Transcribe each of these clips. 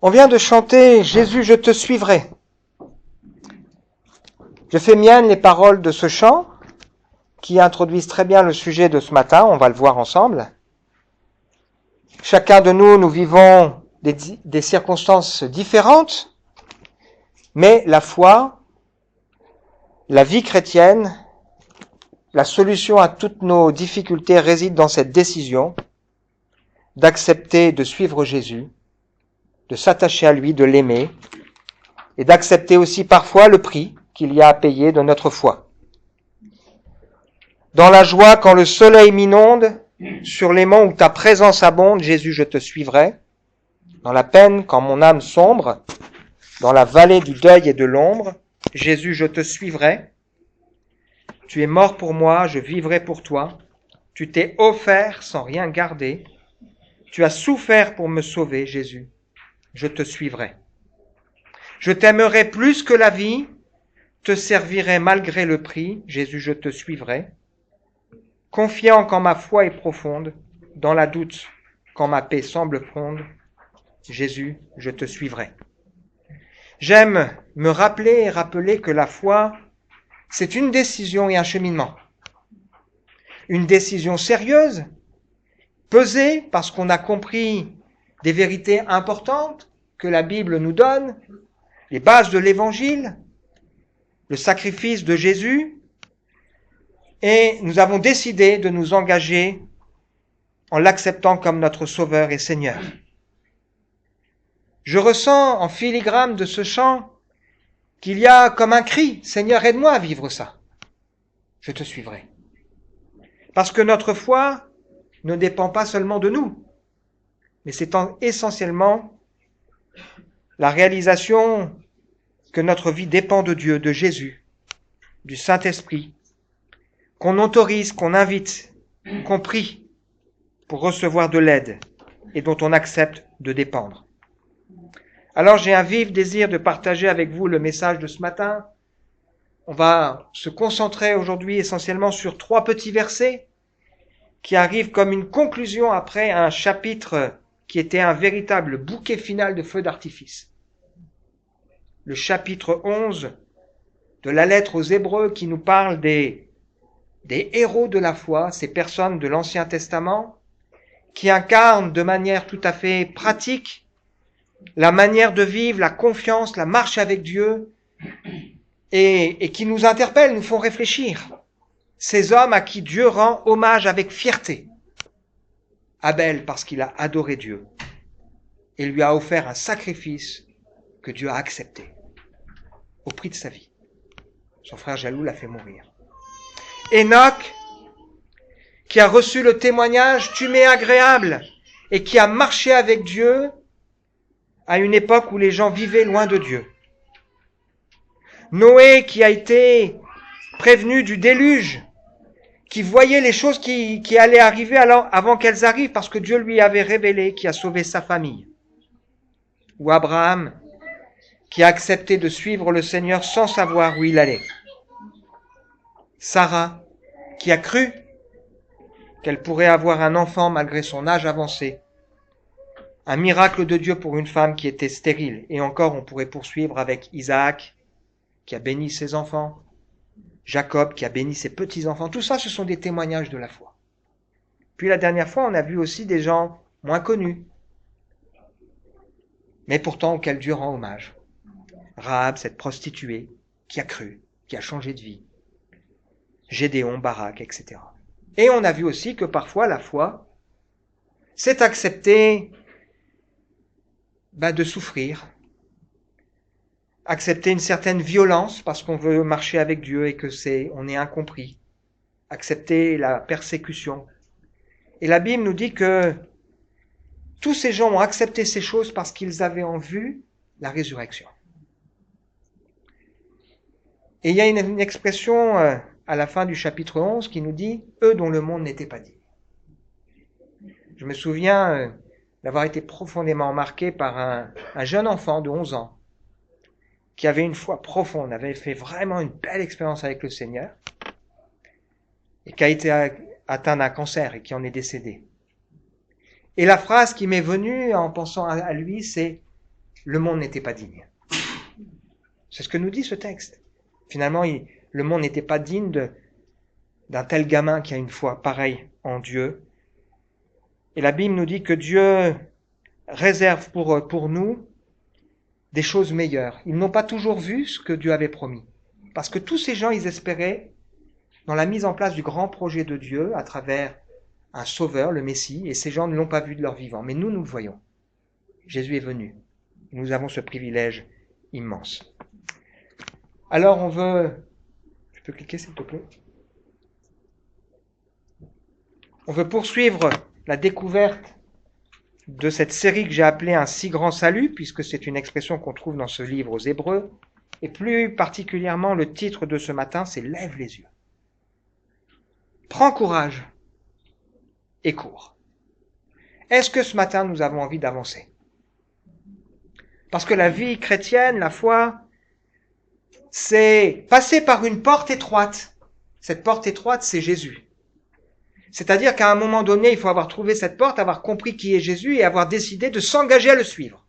On vient de chanter « Jésus, je te suivrai ». Je fais miennes les paroles de ce chant qui introduisent très bien le sujet de ce matin, on va le voir ensemble. Chacun de nous vivons des circonstances différentes, mais la foi, la vie chrétienne, la solution à toutes nos difficultés réside dans cette décision d'accepter de suivre Jésus, de s'attacher à lui, de l'aimer, et d'accepter aussi parfois le prix qu'il y a à payer de notre foi. Dans la joie, quand le soleil m'inonde, sur les monts où ta présence abonde, Jésus, je te suivrai. Dans la peine, quand mon âme sombre, dans la vallée du deuil et de l'ombre, Jésus, je te suivrai. Tu es mort pour moi, je vivrai pour toi. Tu t'es offert sans rien garder. Tu as souffert pour me sauver, Jésus. Je te suivrai. Je t'aimerai plus que la vie, te servirai malgré le prix, Jésus, je te suivrai. Confiant quand ma foi est profonde, dans la doute, quand ma paix semble fronde, Jésus, je te suivrai. J'aime me rappeler et rappeler que la foi, c'est une décision et un cheminement. Une décision sérieuse, pesée parce qu'on a compris des vérités importantes que la Bible nous donne, les bases de l'Évangile, le sacrifice de Jésus, et nous avons décidé de nous engager en l'acceptant comme notre Sauveur et Seigneur. Je ressens en filigrane de ce chant qu'il y a comme un cri, « Seigneur, aide-moi à vivre ça. Je te suivrai. » Parce que notre foi ne dépend pas seulement de nous, mais c'est essentiellement la réalisation que notre vie dépend de Dieu, de Jésus, du Saint-Esprit, qu'on autorise, qu'on invite, qu'on prie pour recevoir de l'aide et dont on accepte de dépendre. Alors j'ai un vif désir de partager avec vous le message de ce matin. On va se concentrer aujourd'hui essentiellement sur 3 petits versets qui arrivent comme une conclusion après un chapitre qui était un véritable bouquet final de feux d'artifice. Le chapitre 11 de la lettre aux Hébreux qui nous parle des héros de la foi, ces personnes de l'Ancien Testament, qui incarnent de manière tout à fait pratique la manière de vivre, la confiance, la marche avec Dieu, et qui nous interpellent, nous font réfléchir. Ces hommes à qui Dieu rend hommage avec fierté. Abel parce qu'il a adoré Dieu et lui a offert un sacrifice que Dieu a accepté au prix de sa vie. Son frère jaloux l'a fait mourir. Enoch, qui a reçu le témoignage « Tu m'es agréable » et qui a marché avec Dieu à une époque où les gens vivaient loin de Dieu. Noé, qui a été prévenu du déluge, qui voyait les choses qui allaient arriver avant qu'elles arrivent parce que Dieu lui avait révélé, qui a sauvé sa famille. Ou Abraham, qui a accepté de suivre le Seigneur sans savoir où il allait. Sarah, qui a cru qu'elle pourrait avoir un enfant malgré son âge avancé. Un miracle de Dieu pour une femme qui était stérile. Et encore, on pourrait poursuivre avec Isaac, qui a béni ses enfants, Jacob, qui a béni ses petits-enfants. Tout ça, ce sont des témoignages de la foi. Puis la dernière fois, on a vu aussi des gens moins connus, mais pourtant auxquels Dieu rend hommage. Rahab, cette prostituée, qui a cru, qui a changé de vie. Gédéon, Barak, etc. Et on a vu aussi que parfois la foi, c'est accepter de souffrir, accepter une certaine violence parce qu'on veut marcher avec Dieu et que on est incompris, accepter la persécution. Et la Bible nous dit que tous ces gens ont accepté ces choses parce qu'ils avaient en vue la résurrection. Et il y a une expression à la fin du chapitre 11 qui nous dit « eux dont le monde n'était pas dit ». Je me souviens d'avoir été profondément marqué par un jeune enfant de 11 ans qui avait une foi profonde, avait fait vraiment une belle expérience avec le Seigneur et qui a été atteint d'un cancer et qui en est décédé. Et la phrase qui m'est venue en pensant à lui, c'est le monde n'était pas digne. C'est ce que nous dit ce texte. Finalement, le monde n'était pas digne d'un tel gamin qui a une foi pareille en Dieu. Et la Bible nous dit que Dieu réserve pour nous des choses meilleures. Ils n'ont pas toujours vu ce que Dieu avait promis. Parce que tous ces gens, ils espéraient dans la mise en place du grand projet de Dieu à travers un sauveur, le Messie, et ces gens ne l'ont pas vu de leur vivant. Mais nous, nous le voyons. Jésus est venu. Nous avons ce privilège immense. Alors on veut... Je peux cliquer s'il te plaît? On veut poursuivre la découverte de cette série que j'ai appelée un si grand salut, puisque c'est une expression qu'on trouve dans ce livre aux Hébreux, et plus particulièrement le titre de ce matin, c'est « Lève les yeux ». Prends courage et cours. Est-ce que ce matin nous avons envie d'avancer? Parce que la vie chrétienne, la foi, c'est passer par une porte étroite. Cette porte étroite, c'est Jésus. C'est-à-dire qu'à un moment donné, il faut avoir trouvé cette porte, avoir compris qui est Jésus et avoir décidé de s'engager à le suivre.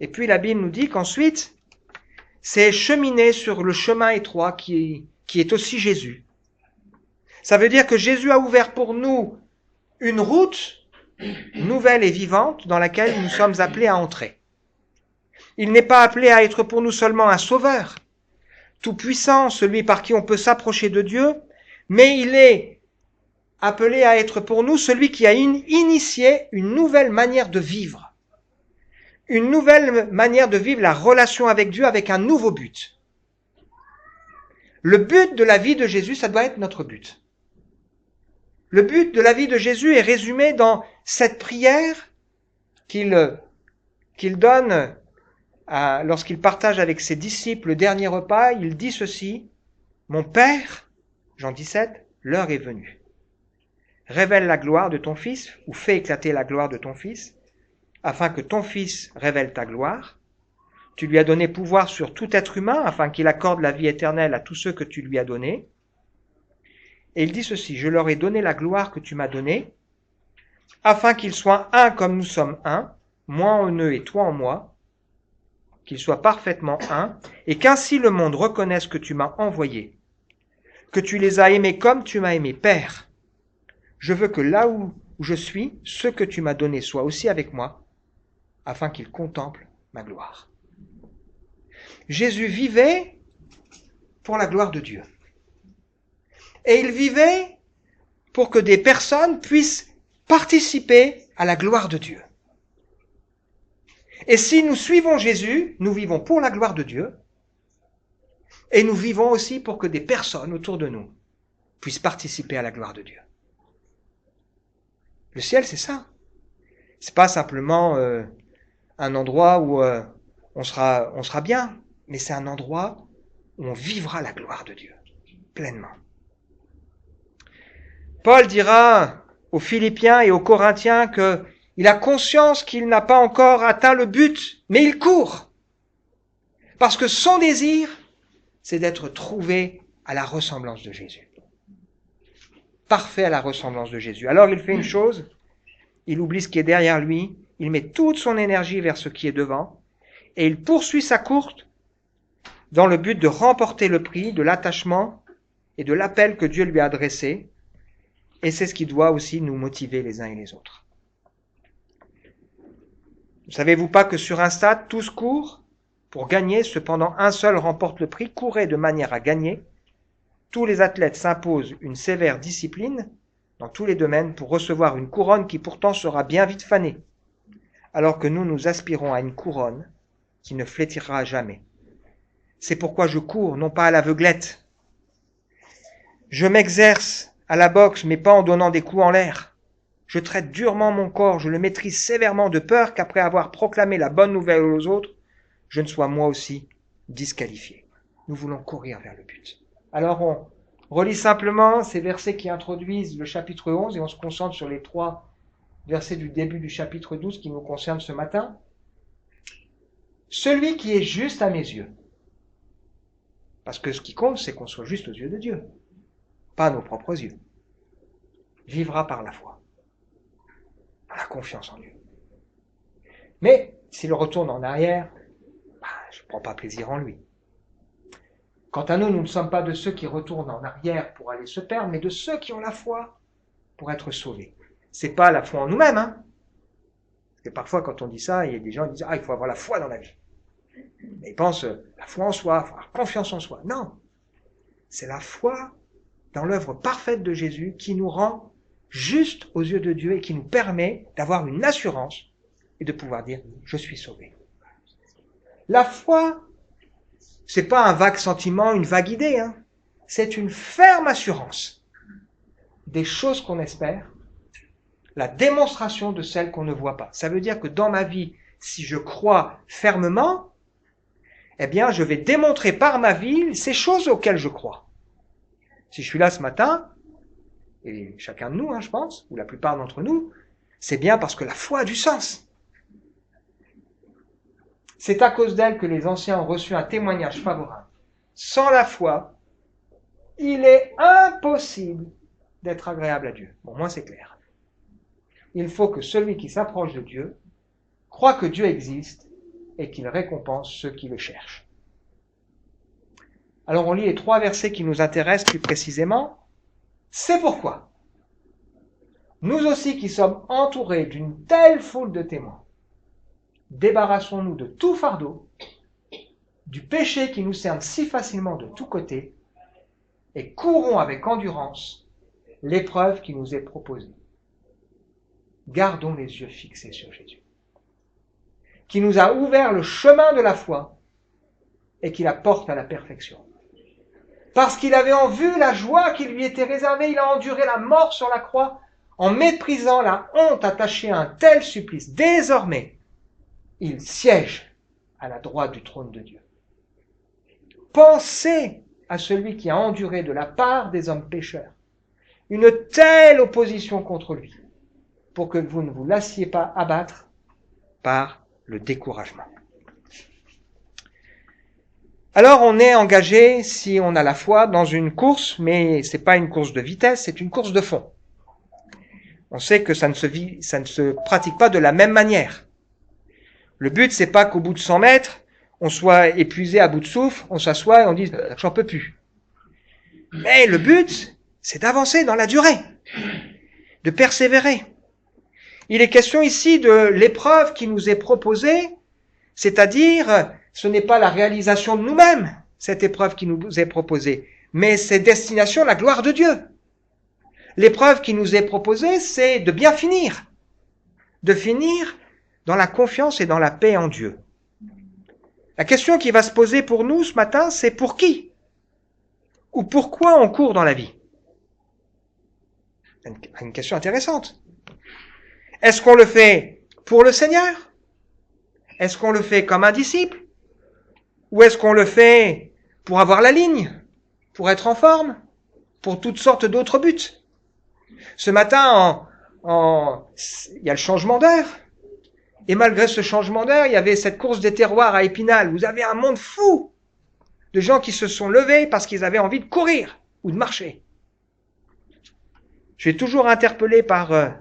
Et puis la Bible nous dit qu'ensuite, c'est cheminer sur le chemin étroit qui est aussi Jésus. Ça veut dire que Jésus a ouvert pour nous une route nouvelle et vivante dans laquelle nous sommes appelés à entrer. Il n'est pas appelé à être pour nous seulement un sauveur, tout-puissant, celui par qui on peut s'approcher de Dieu, mais il est appelé à être pour nous celui qui a initié une nouvelle manière de vivre. Une nouvelle manière de vivre la relation avec Dieu avec un nouveau but. Le but de la vie de Jésus, ça doit être notre but. Le but de la vie de Jésus est résumé dans cette prière qu'il donne lorsqu'il partage avec ses disciples le dernier repas. Il dit ceci: « Mon Père, Jean 17, l'heure est venue. Révèle la gloire de ton Fils, ou fais éclater la gloire de ton Fils, afin que ton Fils révèle ta gloire. Tu lui as donné pouvoir sur tout être humain, afin qu'il accorde la vie éternelle à tous ceux que tu lui as donnés. Et il dit ceci: je leur ai donné la gloire que tu m'as donnée, afin qu'ils soient un comme nous sommes un, moi en eux et toi en moi, qu'ils soient parfaitement un, et qu'ainsi le monde reconnaisse que tu m'as envoyé, que tu les as aimés comme tu m'as aimé. Père, je veux que là où je suis, ceux que tu m'as donnés soient aussi avec moi, afin qu'ils contemplent ma gloire. » Jésus vivait pour la gloire de Dieu. Et il vivait pour que des personnes puissent participer à la gloire de Dieu. Et si nous suivons Jésus, nous vivons pour la gloire de Dieu, et nous vivons aussi pour que des personnes autour de nous puissent participer à la gloire de Dieu. Le ciel, c'est ça. C'est pas simplement un endroit où on sera bien, mais c'est un endroit où on vivra la gloire de Dieu pleinement. Paul dira aux Philippiens et aux Corinthiens qu'il a conscience qu'il n'a pas encore atteint le but, mais il court. Parce que son désir, c'est d'être trouvé à la ressemblance de Jésus. Parfait à la ressemblance de Jésus. Alors il fait une chose, il oublie ce qui est derrière lui, il met toute son énergie vers ce qui est devant, et il poursuit sa course dans le but de remporter le prix de l'attachement et de l'appel que Dieu lui a adressé. Et c'est ce qui doit aussi nous motiver les uns et les autres. Ne savez-vous pas que sur un stade, tous courent pour gagner, cependant un seul remporte le prix? Courez de manière à gagner. Tous les athlètes s'imposent une sévère discipline dans tous les domaines pour recevoir une couronne qui pourtant sera bien vite fanée, alors que nous aspirons à une couronne qui ne flétrira jamais. C'est pourquoi je cours, non pas à l'aveuglette. Je m'exerce à la boxe, mais pas en donnant des coups en l'air. Je traite durement mon corps, je le maîtrise sévèrement, de peur qu'après avoir proclamé la bonne nouvelle aux autres, je ne sois moi aussi disqualifié. Nous voulons courir vers le but. Alors on relit simplement ces versets qui introduisent le chapitre 11 et on se concentre sur les 3 versets du début du chapitre 12 qui nous concernent ce matin. Celui qui est juste à mes yeux, parce que ce qui compte, c'est qu'on soit juste aux yeux de Dieu, pas à nos propres yeux, vivra par la foi, par la confiance en Dieu. Mais S'il retourne en arrière, je ne prends pas plaisir en lui. Quant à nous, nous ne sommes pas de ceux qui retournent en arrière pour aller se perdre, mais de ceux qui ont la foi pour être sauvés. C'est pas la foi en nous-mêmes, hein. Parce que parfois, quand on dit ça, il y a des gens qui disent « Ah, il faut avoir la foi dans la vie. » Mais ils pensent la foi en soi, il faut avoir confiance en soi. Non, c'est la foi dans l'œuvre parfaite de Jésus qui nous rend juste aux yeux de Dieu et qui nous permet d'avoir une assurance et de pouvoir dire « Je suis sauvé ». La foi, c'est pas un vague sentiment, une vague idée, hein. C'est une ferme assurance des choses qu'on espère, la démonstration de celles qu'on ne voit pas. Ça veut dire que dans ma vie, si je crois fermement, eh bien, je vais démontrer par ma vie ces choses auxquelles je crois. Si je suis là ce matin, et chacun de nous, hein, je pense, ou la plupart d'entre nous, c'est bien parce que la foi a du sens. C'est à cause d'elle que les anciens ont reçu un témoignage favorable. Sans la foi, il est impossible d'être agréable à Dieu. Bon, moi c'est clair. Il faut que celui qui s'approche de Dieu croit que Dieu existe et qu'il récompense ceux qui le cherchent. Alors on lit les 3 versets qui nous intéressent plus précisément. C'est pourquoi nous aussi qui sommes entourés d'une telle foule de témoins, débarrassons-nous de tout fardeau, du péché qui nous cerne si facilement de tous côtés, et courons avec endurance l'épreuve qui nous est proposée. Gardons les yeux fixés sur Jésus, qui nous a ouvert le chemin de la foi et qui la porte à la perfection. Parce qu'il avait en vue la joie qui lui était réservée, il a enduré la mort sur la croix en méprisant la honte attachée à un tel supplice. Désormais, il siège à la droite du trône de Dieu. Pensez à celui qui a enduré de la part des hommes pécheurs une telle opposition contre lui, pour que vous ne vous lassiez pas abattre par le découragement. Alors on est engagé, si on a la foi, dans une course, mais c'est pas une course de vitesse, c'est une course de fond. On sait que ça ne se pratique pas de la même manière. Le but, c'est pas qu'au bout de 100 mètres, on soit épuisé à bout de souffle, on s'assoit et on dise « j'en peux plus ». Mais le but, c'est d'avancer dans la durée, de persévérer. Il est question ici de l'épreuve qui nous est proposée, c'est-à-dire, ce n'est pas la réalisation de nous-mêmes, cette épreuve qui nous est proposée, mais c'est destination à la gloire de Dieu. L'épreuve qui nous est proposée, c'est de bien finir, de finir dans la confiance et dans la paix en Dieu. La question qui va se poser pour nous ce matin, c'est pour qui? Ou pourquoi on court dans la vie? Une question intéressante. Est-ce qu'on le fait pour le Seigneur? Est-ce qu'on le fait comme un disciple? Ou est-ce qu'on le fait pour avoir la ligne? Pour être en forme? Pour toutes sortes d'autres buts? Ce matin, il y a le changement d'heure. Et malgré ce changement d'heure, il y avait cette course des terroirs à Épinal. Vous avez un monde fou de gens qui se sont levés parce qu'ils avaient envie de courir ou de marcher. Je suis toujours interpellé par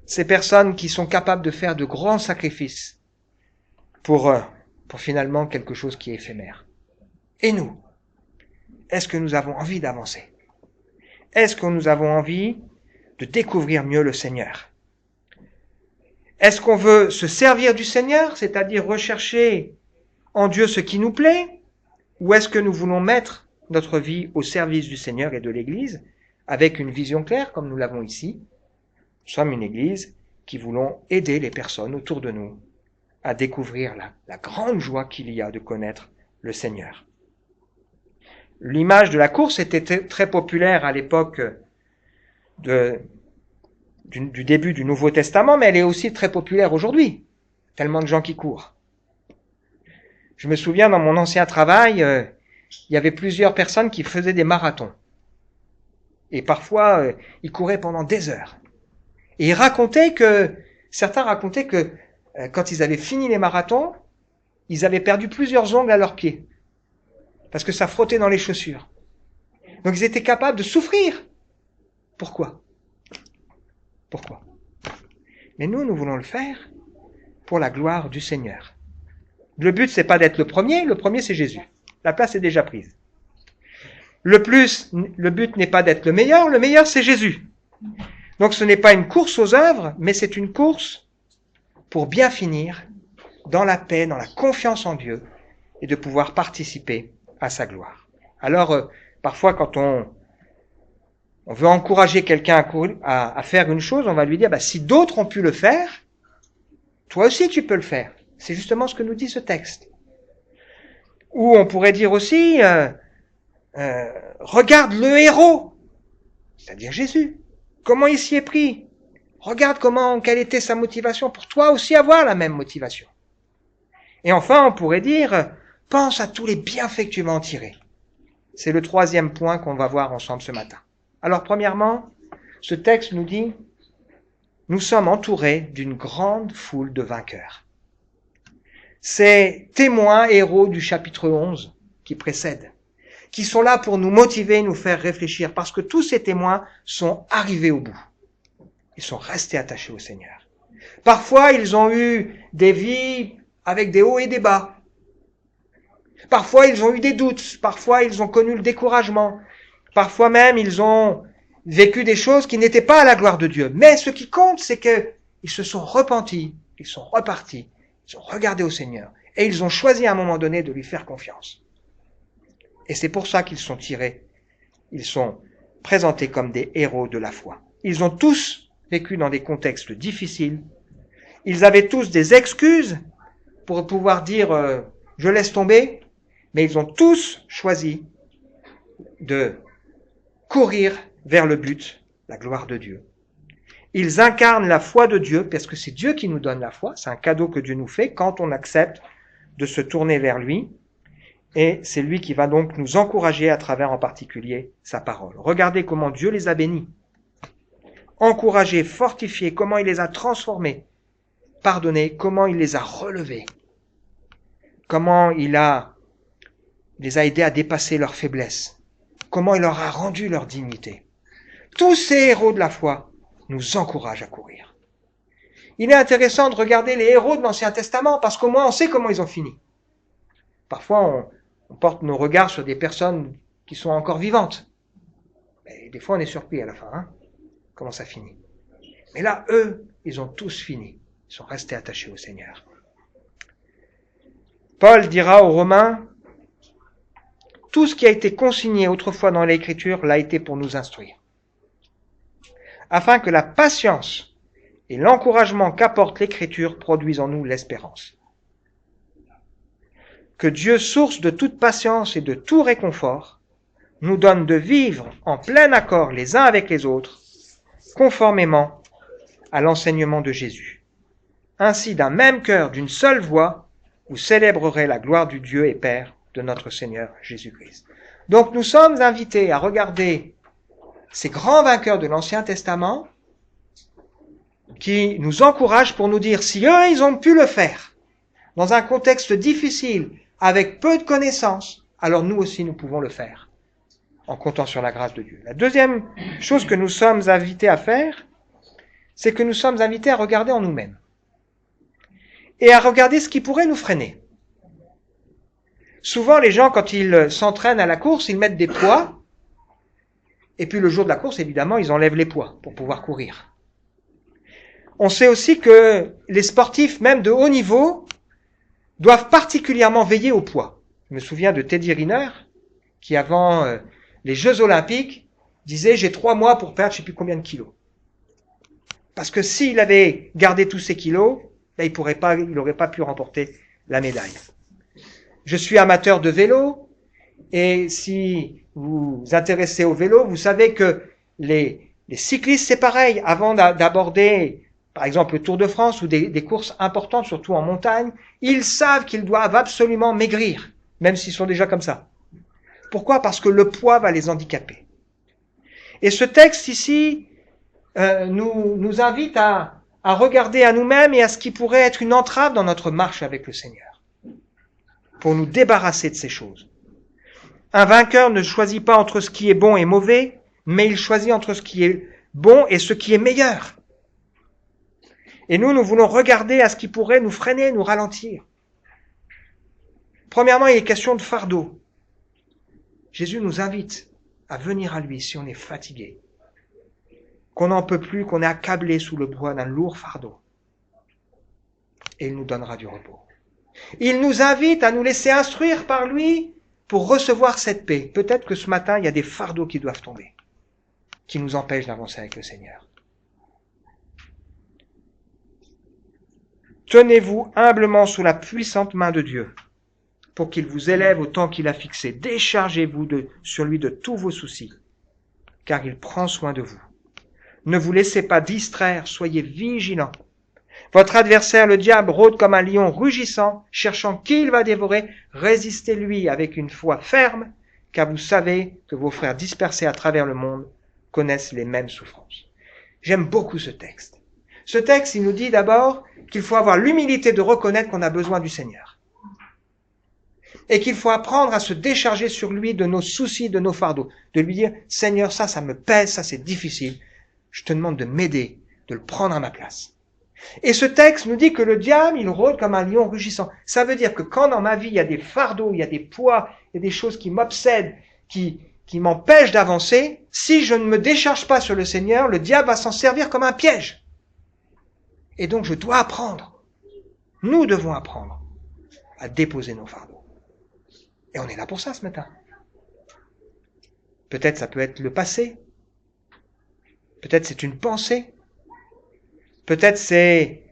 ces personnes qui sont capables de faire de grands sacrifices pour finalement quelque chose qui est éphémère. Et nous, est-ce que nous avons envie d'avancer? Est-ce que nous avons envie de découvrir mieux le Seigneur? Est-ce qu'on veut se servir du Seigneur, c'est-à-dire rechercher en Dieu ce qui nous plaît? Ou est-ce que nous voulons mettre notre vie au service du Seigneur et de l'Église avec une vision claire, comme nous l'avons ici? Nous sommes une Église qui voulons aider les personnes autour de nous à découvrir la grande joie qu'il y a de connaître le Seigneur. L'image de la course était très populaire à l'époque du début du Nouveau Testament, mais elle est aussi très populaire aujourd'hui. Tellement de gens qui courent. Je me souviens, dans mon ancien travail, il y avait plusieurs personnes qui faisaient des marathons. Et parfois, ils couraient pendant des heures. Et certains racontaient que quand ils avaient fini les marathons, ils avaient perdu plusieurs ongles à leurs pieds. Parce que ça frottait dans les chaussures. Donc ils étaient capables de souffrir. Pourquoi? Mais nous voulons le faire pour la gloire du Seigneur. Le but, c'est pas d'être le premier c'est Jésus. La place est déjà prise. Le but n'est pas d'être le meilleur c'est Jésus. Donc ce n'est pas une course aux œuvres, mais c'est une course pour bien finir dans la paix, dans la confiance en Dieu et de pouvoir participer à sa gloire. Alors, parfois quand on veut encourager quelqu'un à faire une chose, on va lui dire, si d'autres ont pu le faire, toi aussi tu peux le faire. C'est justement ce que nous dit ce texte. Ou on pourrait dire aussi, regarde le héros, c'est-à-dire Jésus. Comment il s'y est pris? Regarde quelle était sa motivation pour toi aussi avoir la même motivation. Et enfin, on pourrait dire, pense à tous les bienfaits que tu vas en tirer. C'est le troisième point qu'on va voir ensemble ce matin. Alors, premièrement, ce texte nous dit, nous sommes entourés d'une grande foule de vainqueurs. Ces témoins héros du chapitre 11 qui précède, qui sont là pour nous motiver, nous faire réfléchir, parce que tous ces témoins sont arrivés au bout. Ils sont restés attachés au Seigneur. Parfois, ils ont eu des vies avec des hauts et des bas. Parfois, ils ont eu des doutes. Parfois, ils ont connu le découragement. Parfois même, ils ont vécu des choses qui n'étaient pas à la gloire de Dieu. Mais ce qui compte, c'est qu'ils se sont repentis, ils sont repartis, ils ont regardé au Seigneur. Et ils ont choisi à un moment donné de lui faire confiance. Et c'est pour ça qu'ils sont tirés. Ils sont présentés comme des héros de la foi. Ils ont tous vécu dans des contextes difficiles. Ils avaient tous des excuses pour pouvoir dire je laisse tomber, mais ils ont tous choisi de courir vers le but, la gloire de Dieu. Ils incarnent la foi de Dieu, parce que c'est Dieu qui nous donne la foi, c'est un cadeau que Dieu nous fait quand on accepte de se tourner vers lui, et c'est lui qui va donc nous encourager à travers en particulier sa parole. Regardez comment Dieu les a bénis, encouragés, fortifiés, comment il les a transformés, pardonnés, comment il les a relevés, comment il les a aidés à dépasser leurs faiblesses, comment il leur a rendu leur dignité. Tous ces héros de la foi nous encouragent à courir. Il est intéressant de regarder les héros de l'Ancien Testament, parce qu'au moins on sait comment ils ont fini. Parfois on porte nos regards sur des personnes qui sont encore vivantes. Et des fois on est surpris à la fin, comment ça finit. Mais là, eux, ils ont tous fini. Ils sont restés attachés au Seigneur. Paul dira aux Romains, tout ce qui a été consigné autrefois dans l'Écriture l'a été pour nous instruire, afin que la patience et l'encouragement qu'apporte l'Écriture produisent en nous l'espérance. Que Dieu, source de toute patience et de tout réconfort, nous donne de vivre en plein accord les uns avec les autres, conformément à l'enseignement de Jésus. Ainsi, d'un même cœur, d'une seule voix, vous célébrerez la gloire du Dieu et Père de notre Seigneur Jésus-Christ. Donc nous sommes invités à regarder ces grands vainqueurs de l'Ancien Testament qui nous encouragent pour nous dire, si eux, ils ont pu le faire, dans un contexte difficile, avec peu de connaissances, alors nous aussi, nous pouvons le faire, en comptant sur la grâce de Dieu. La deuxième chose que nous sommes invités à faire, c'est que nous sommes invités à regarder en nous-mêmes et à regarder ce qui pourrait nous freiner. Souvent, les gens, quand ils s'entraînent à la course, ils mettent des poids, et puis le jour de la course, évidemment, ils enlèvent les poids pour pouvoir courir. On sait aussi que les sportifs, même de haut niveau, doivent particulièrement veiller au poids. Je me souviens de Teddy Riner, qui avant les Jeux Olympiques, disait « j'ai 3 mois pour perdre je ne sais plus combien de kilos ». Parce que s'il avait gardé tous ces kilos, il n'aurait pas pu remporter la médaille. Je suis amateur de vélo, et si vous vous intéressez au vélo, vous savez que les cyclistes, c'est pareil. Avant d'aborder, par exemple, le Tour de France ou des courses importantes, surtout en montagne, ils savent qu'ils doivent absolument maigrir, même s'ils sont déjà comme ça. Pourquoi? Parce que le poids va les handicaper. Et ce texte ici nous invite à regarder à nous-mêmes et à ce qui pourrait être une entrave dans notre marche avec le Seigneur, pour nous débarrasser de ces choses. Un vainqueur ne choisit pas entre ce qui est bon et mauvais, mais il choisit entre ce qui est bon et ce qui est meilleur. Et nous voulons regarder à ce qui pourrait nous freiner, nous ralentir. Premièrement, il est question de fardeau. Jésus nous invite à venir à lui si on est fatigué, qu'on n'en peut plus, qu'on est accablé sous le poids d'un lourd fardeau. Et il nous donnera du repos. Il nous invite à nous laisser instruire par lui pour recevoir cette paix. Peut-être que ce matin, il y a des fardeaux qui doivent tomber, qui nous empêchent d'avancer avec le Seigneur. Tenez-vous humblement sous la puissante main de Dieu pour qu'il vous élève au temps qu'il a fixé. Déchargez-vous sur lui de tous vos soucis, car il prend soin de vous. Ne vous laissez pas distraire, soyez vigilants. Votre adversaire, le diable, rôde comme un lion rugissant, cherchant qui il va dévorer. Résistez-lui avec une foi ferme, car vous savez que vos frères dispersés à travers le monde connaissent les mêmes souffrances. J'aime beaucoup ce texte. Ce texte, il nous dit d'abord qu'il faut avoir l'humilité de reconnaître qu'on a besoin du Seigneur. Et qu'il faut apprendre à se décharger sur lui de nos soucis, de nos fardeaux. De lui dire, Seigneur, ça me pèse, ça c'est difficile. Je te demande de m'aider, de le prendre à ma place. Et ce texte nous dit que le diable, il rôde comme un lion rugissant. Ça veut dire que quand dans ma vie, il y a des fardeaux, il y a des poids, il y a des choses qui m'obsèdent, qui m'empêchent d'avancer, si je ne me décharge pas sur le Seigneur, le diable va s'en servir comme un piège. Et donc je dois apprendre. Nous devons apprendre à déposer nos fardeaux. Et on est là pour ça ce matin. Peut-être ça peut être le passé. Peut-être c'est une pensée. Peut-être c'est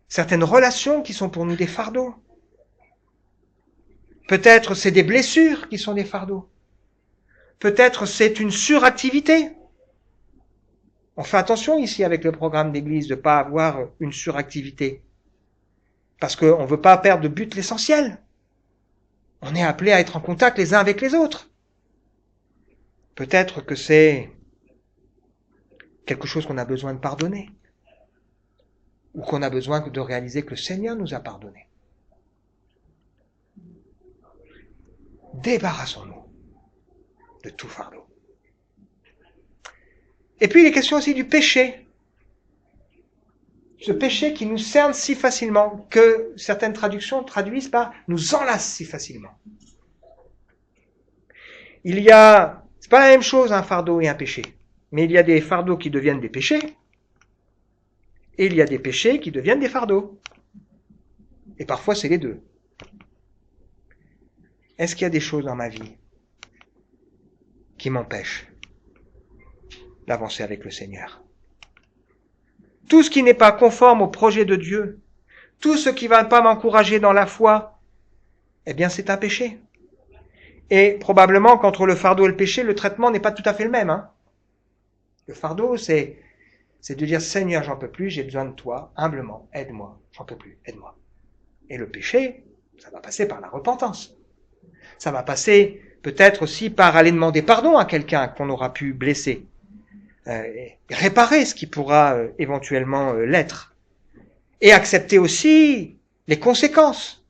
certaines relations qui sont pour nous des fardeaux. Peut-être c'est des blessures qui sont des fardeaux. Peut-être c'est une suractivité. On fait attention ici avec le programme d'église de ne pas avoir une suractivité. Parce qu'on ne veut pas perdre de but l'essentiel. On est appelé à être en contact les uns avec les autres. Peut-être que c'est quelque chose qu'on a besoin de pardonner. Ou qu'on a besoin de réaliser que le Seigneur nous a pardonné. Débarrassons-nous de tout fardeau. Et puis il est question aussi du péché. Ce péché qui nous cerne si facilement, que certaines traductions traduisent par « nous enlace si facilement ». C'est pas la même chose un fardeau et un péché, mais il y a des fardeaux qui deviennent des péchés, et il y a des péchés qui deviennent des fardeaux. Et parfois c'est les deux. Est-ce qu'il y a des choses dans ma vie qui m'empêchent d'avancer avec le Seigneur? Tout ce qui n'est pas conforme au projet de Dieu, tout ce qui ne va pas m'encourager dans la foi, eh bien c'est un péché. Et probablement qu'entre le fardeau et le péché, le traitement n'est pas tout à fait le même. Le fardeau, c'est de dire, Seigneur, j'en peux plus, j'ai besoin de toi, humblement, aide-moi, j'en peux plus, aide-moi. Et le péché, ça va passer par la repentance. Ça va passer peut-être aussi par aller demander pardon à quelqu'un qu'on aura pu blesser. Et réparer ce qui pourra éventuellement l'être. Et accepter aussi les conséquences.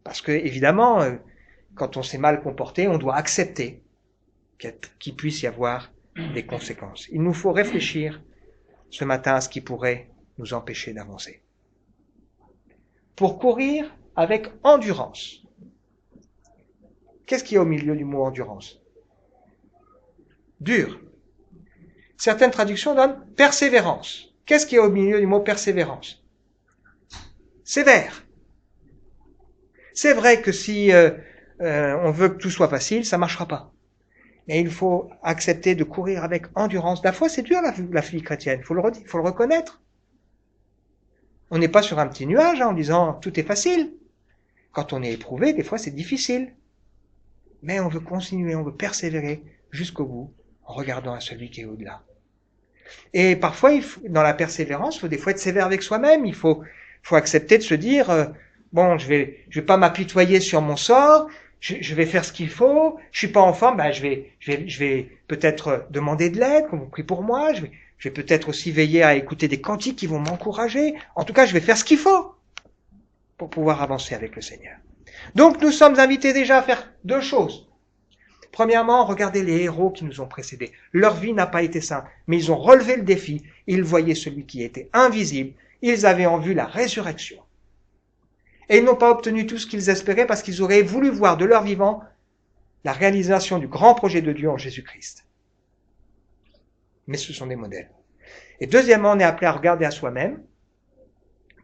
Parce que, évidemment, quand on s'est mal comporté, on doit accepter qu'il puisse y avoir des conséquences. Il nous faut réfléchir ce matin à ce qui pourrait nous empêcher d'avancer. Pour courir avec endurance. Qu'est-ce qu'il y a au milieu du mot endurance? Dur. Certaines traductions donnent persévérance. Qu'est-ce qu'il y a au milieu du mot persévérance? Sévère. C'est vrai que si on veut que tout soit facile, ça marchera pas. Mais il faut accepter de courir avec endurance. La foi, c'est dur, la vie chrétienne. Il faut le reconnaître. On n'est pas sur un petit nuage en disant tout est facile. Quand on est éprouvé, des fois c'est difficile. Mais on veut continuer, on veut persévérer jusqu'au bout en regardant à celui qui est au-delà. Et parfois, dans la persévérance, il faut des fois être sévère avec soi-même. Il faut accepter de se dire bon, je vais pas m'apitoyer sur mon sort. Je vais faire ce qu'il faut. Je suis pas en forme. Ben, je vais peut-être demander de l'aide, qu'on vous prie pour moi. Je vais peut-être aussi veiller à écouter des cantiques qui vont m'encourager. En tout cas, je vais faire ce qu'il faut pour pouvoir avancer avec le Seigneur. Donc, nous sommes invités déjà à faire deux choses. Premièrement, regardez les héros qui nous ont précédés. Leur vie n'a pas été simple, mais ils ont relevé le défi. Ils voyaient celui qui était invisible Ils avaient en vue la résurrection. Et ils n'ont pas obtenu tout ce qu'ils espéraient parce qu'ils auraient voulu voir de leur vivant la réalisation du grand projet de Dieu en Jésus-Christ. Mais ce sont des modèles. Et deuxièmement, on est appelé à regarder à soi-même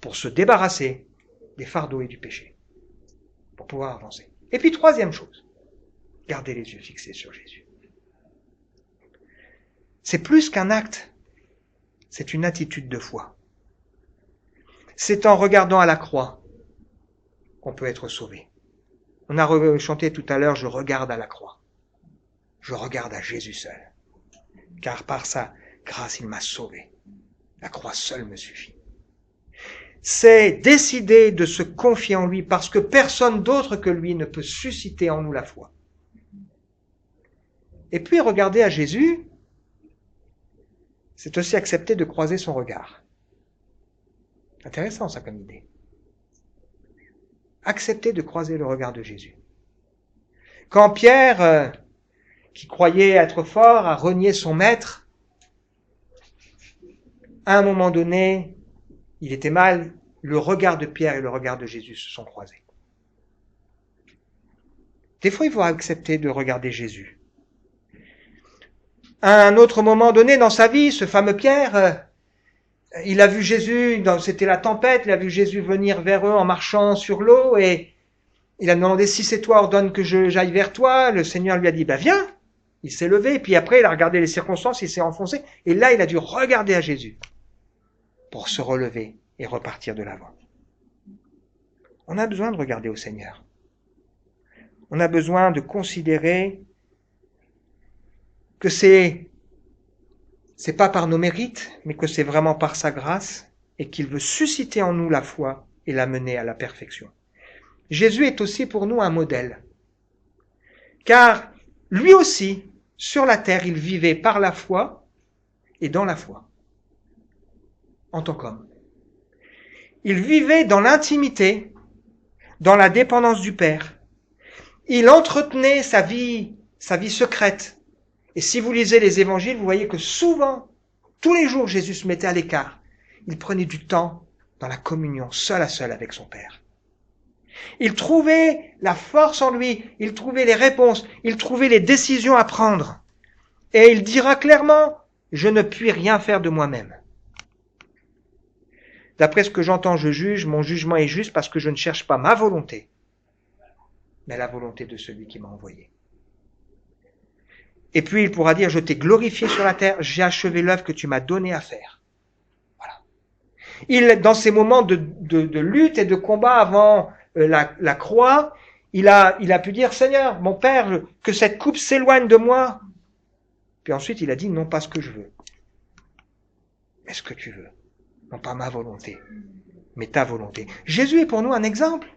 pour se débarrasser des fardeaux et du péché, pour pouvoir avancer. Et puis troisième chose, garder les yeux fixés sur Jésus. C'est plus qu'un acte, c'est une attitude de foi. C'est en regardant à la croix qu'on peut être sauvé. On a chanté tout à l'heure, je regarde à la croix. Je regarde à Jésus seul. Car par sa grâce, il m'a sauvé. La croix seule me suffit. C'est décider de se confier en lui parce que personne d'autre que lui ne peut susciter en nous la foi. Et puis regarder à Jésus, c'est aussi accepter de croiser son regard. Intéressant ça comme idée. Accepter de croiser le regard de Jésus. Quand Pierre, qui croyait être fort, a renié son maître, à un moment donné, il était mal, le regard de Pierre et le regard de Jésus se sont croisés. Des fois, il faut accepter de regarder Jésus. À un autre moment donné dans sa vie, ce fameux Pierre, il a vu Jésus, c'était la tempête, il a vu Jésus venir vers eux en marchant sur l'eau et il a demandé si c'est toi, ordonne que j'aille vers toi. Le Seigneur lui a dit, viens. Il s'est levé, puis après il a regardé les circonstances, il s'est enfoncé et là il a dû regarder à Jésus pour se relever et repartir de l'avant. On a besoin de regarder au Seigneur. On a besoin de considérer que c'est pas par nos mérites, mais que c'est vraiment par sa grâce et qu'il veut susciter en nous la foi et la mener à la perfection. Jésus est aussi pour nous un modèle. Car lui aussi, sur la terre, il vivait par la foi et dans la foi, en tant qu'homme. Il vivait dans l'intimité, dans la dépendance du Père. Il entretenait sa vie secrète. Et si vous lisez les évangiles, vous voyez que souvent, tous les jours, Jésus se mettait à l'écart. Il prenait du temps dans la communion, seul à seul avec son Père. Il trouvait la force en lui, il trouvait les réponses, il trouvait les décisions à prendre. Et il dira clairement, je ne puis rien faire de moi-même. D'après ce que j'entends, je juge, mon jugement est juste parce que je ne cherche pas ma volonté, mais la volonté de celui qui m'a envoyé. Et puis il pourra dire, je t'ai glorifié sur la terre, j'ai achevé l'œuvre que tu m'as donné à faire. Voilà. Dans ces moments de lutte et de combat avant la croix, il a pu dire, Seigneur, mon Père, que cette coupe s'éloigne de moi. Puis ensuite il a dit, non pas ce que je veux, mais ce que tu veux. Non pas ma volonté, mais ta volonté. Jésus est pour nous un exemple.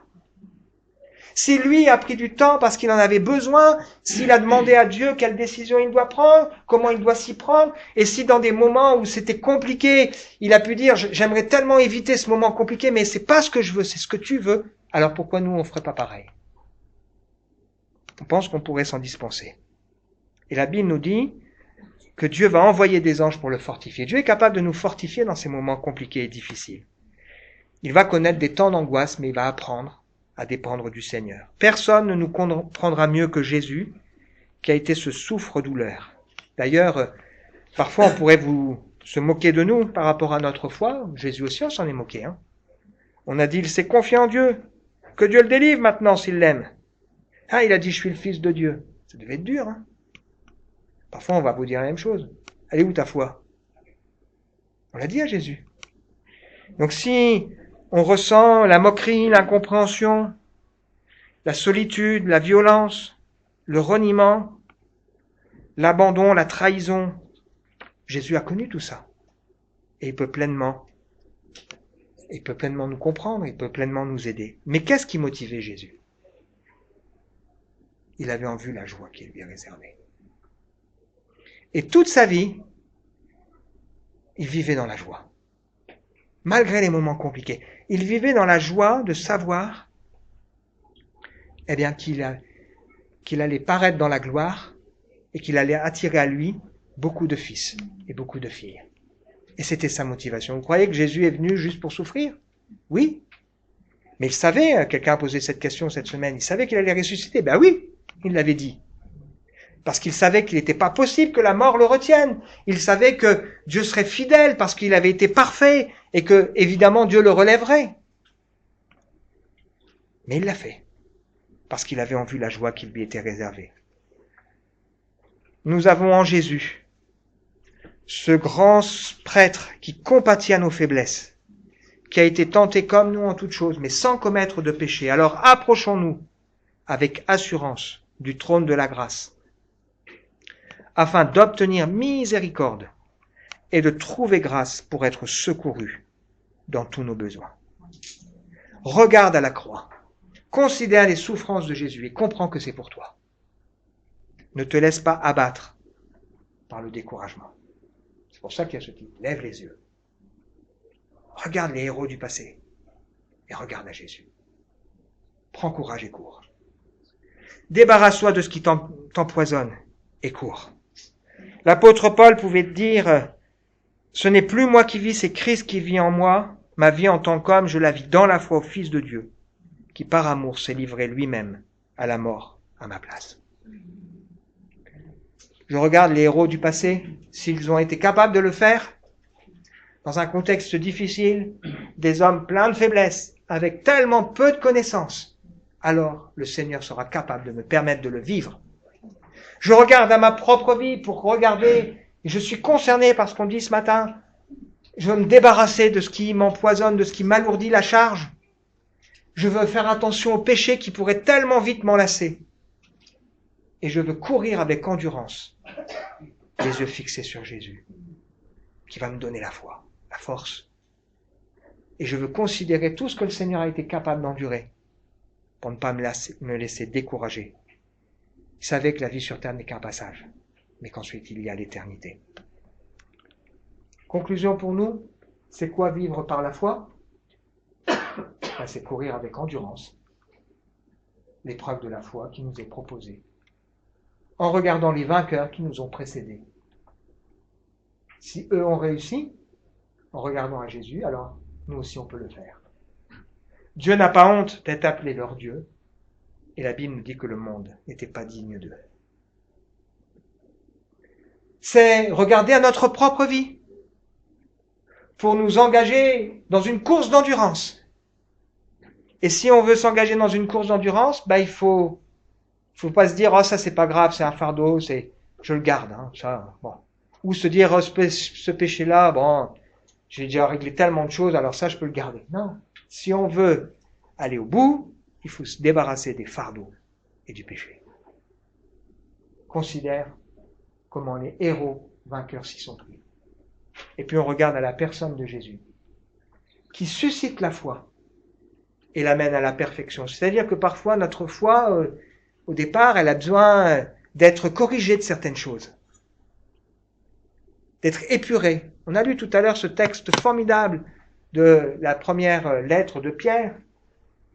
Si lui a pris du temps parce qu'il en avait besoin, s'il a demandé à Dieu quelle décision il doit prendre, comment il doit s'y prendre, et si dans des moments où c'était compliqué, il a pu dire, j'aimerais tellement éviter ce moment compliqué, mais c'est pas ce que je veux, c'est ce que tu veux, alors pourquoi nous on ferait pas pareil? On pense qu'on pourrait s'en dispenser. Et la Bible nous dit que Dieu va envoyer des anges pour le fortifier. Dieu est capable de nous fortifier dans ces moments compliqués et difficiles. Il va connaître des temps d'angoisse, mais il va apprendre à dépendre du Seigneur. Personne ne nous comprendra mieux que Jésus, qui a été ce souffre-douleur. D'ailleurs, parfois on pourrait se moquer de nous par rapport à notre foi. Jésus aussi, on s'en est moqué. On a dit, il s'est confié en Dieu, que Dieu le délivre maintenant s'il l'aime. Il a dit, je suis le Fils de Dieu. Ça devait être dur. Parfois, on va vous dire la même chose. Elle est où ta foi? On l'a dit à Jésus. Donc si on ressent la moquerie, l'incompréhension, la solitude, la violence, le reniement, l'abandon, la trahison, Jésus a connu tout ça. Et il peut pleinement nous comprendre, il peut pleinement nous aider. Mais qu'est-ce qui motivait Jésus? Il avait en vue la joie qui lui est réservée. Et toute sa vie, il vivait dans la joie. Malgré les moments compliqués. Il vivait dans la joie de savoir qu'il allait paraître dans la gloire et qu'il allait attirer à lui beaucoup de fils et beaucoup de filles. Et c'était sa motivation. Vous croyez que Jésus est venu juste pour souffrir? Oui. Mais il savait, quelqu'un a posé cette question cette semaine, il savait qu'il allait ressusciter. Ben oui, il l'avait dit. Parce qu'il savait qu'il n'était pas possible que la mort le retienne. Il savait que Dieu serait fidèle parce qu'il avait été parfait et que, évidemment, Dieu le relèverait. Mais il l'a fait. Parce qu'il avait en vue la joie qui lui était réservée. Nous avons en Jésus ce grand prêtre qui compatit à nos faiblesses, qui a été tenté comme nous en toutes choses, mais sans commettre de péché. Alors approchons-nous avec assurance du trône de la grâce, afin d'obtenir miséricorde et de trouver grâce pour être secourus dans tous nos besoins. Regarde à la croix, considère les souffrances de Jésus et comprends que c'est pour toi. Ne te laisse pas abattre par le découragement. C'est pour ça qu'il y a ce titre, lève les yeux. Regarde les héros du passé et regarde à Jésus. Prends courage et cours. Débarrasse-toi de ce qui t'empoisonne et cours. L'apôtre Paul pouvait dire, ce n'est plus moi qui vis, c'est Christ qui vit en moi. Ma vie en tant qu'homme, je la vis dans la foi au Fils de Dieu, qui par amour s'est livré lui-même à la mort à ma place. Je regarde les héros du passé, s'ils ont été capables de le faire, dans un contexte difficile, des hommes pleins de faiblesses, avec tellement peu de connaissances, alors le Seigneur sera capable de me permettre de le vivre. Je regarde à ma propre vie pour regarder, et je suis concerné par ce qu'on dit ce matin, je veux me débarrasser de ce qui m'empoisonne, de ce qui m'alourdit la charge. Je veux faire attention aux péchés qui pourraient tellement vite m'enlacer. Et je veux courir avec endurance, les yeux fixés sur Jésus, qui va me donner la foi, la force. Et je veux considérer tout ce que le Seigneur a été capable d'endurer pour ne pas me laisser décourager. Il savait que la vie sur terre n'est qu'un passage, mais qu'ensuite il y a l'éternité. Conclusion pour nous, c'est quoi vivre par la foi? C'est courir avec endurance l'épreuve de la foi qui nous est proposée, en regardant les vainqueurs qui nous ont précédés. Si eux ont réussi, en regardant à Jésus, alors nous aussi on peut le faire. Dieu n'a pas honte d'être appelé leur Dieu, et la Bible nous dit que le monde n'était pas digne d'eux. C'est regarder à notre propre vie pour nous engager dans une course d'endurance. Et si on veut s'engager dans une course d'endurance, il faut pas se dire, oh, ça c'est pas grave, c'est un fardeau, je le garde, ça, bon. Ou se dire, oh, ce péché-là, bon, j'ai déjà réglé tellement de choses, alors ça je peux le garder. Non. Si on veut aller au bout, il faut se débarrasser des fardeaux et du péché. Considère comment les héros vainqueurs s'y sont pris. Et puis on regarde à la personne de Jésus, qui suscite la foi et l'amène à la perfection. C'est-à-dire que parfois notre foi, au départ, elle a besoin d'être corrigée de certaines choses, d'être épurée. On a lu tout à l'heure ce texte formidable de la première lettre de Pierre,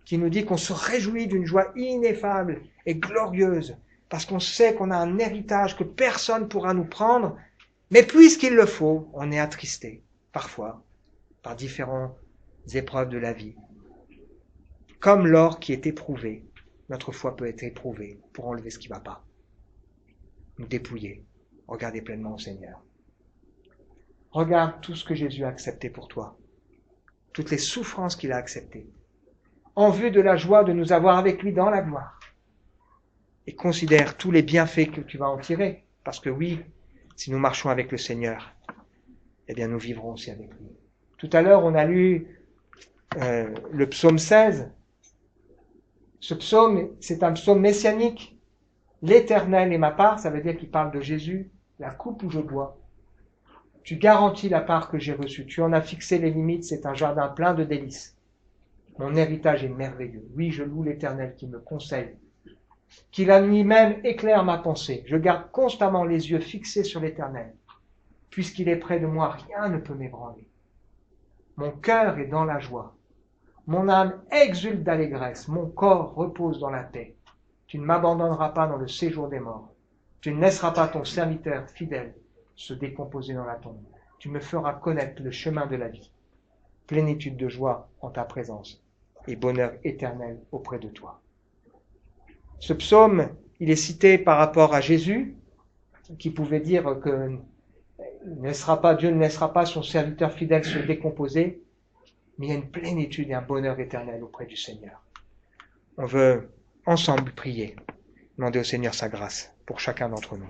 qui nous dit qu'on se réjouit d'une joie ineffable et glorieuse, parce qu'on sait qu'on a un héritage que personne ne pourra nous prendre, mais puisqu'il le faut, on est attristé, parfois, par différentes épreuves de la vie. Comme l'or qui est éprouvé, notre foi peut être éprouvée pour enlever ce qui ne va pas. Nous dépouiller, regarder pleinement au Seigneur. Regarde tout ce que Jésus a accepté pour toi, toutes les souffrances qu'il a acceptées, en vue de la joie de nous avoir avec lui dans la gloire. Et considère tous les bienfaits que tu vas en tirer, parce que oui, si nous marchons avec le Seigneur, eh bien nous vivrons aussi avec lui. Tout à l'heure, on a lu le psaume 16. Ce psaume, c'est un psaume messianique. L'Éternel est ma part, ça veut dire qu'il parle de Jésus, la coupe où je bois. Tu garantis la part que j'ai reçue. Tu en as fixé les limites, c'est un jardin plein de délices. Mon héritage est merveilleux. Oui, je loue l'Éternel qui me conseille, qui la nuit même éclaire ma pensée. Je garde constamment les yeux fixés sur l'Éternel. Puisqu'il est près de moi, rien ne peut m'ébranler. Mon cœur est dans la joie. Mon âme exulte d'allégresse. Mon corps repose dans la paix. Tu ne m'abandonneras pas dans le séjour des morts. Tu ne laisseras pas ton serviteur fidèle se décomposer dans la tombe. tu me feras connaître le chemin de la vie, plénitude de joie en ta présence et bonheur éternel auprès de toi. Ce psaume, il est cité par rapport à Jésus, qui pouvait dire que Dieu ne laissera pas son serviteur fidèle se décomposer, mais il y a une plénitude et un bonheur éternel auprès du Seigneur. On veut ensemble prier, demander au Seigneur sa grâce pour chacun d'entre nous.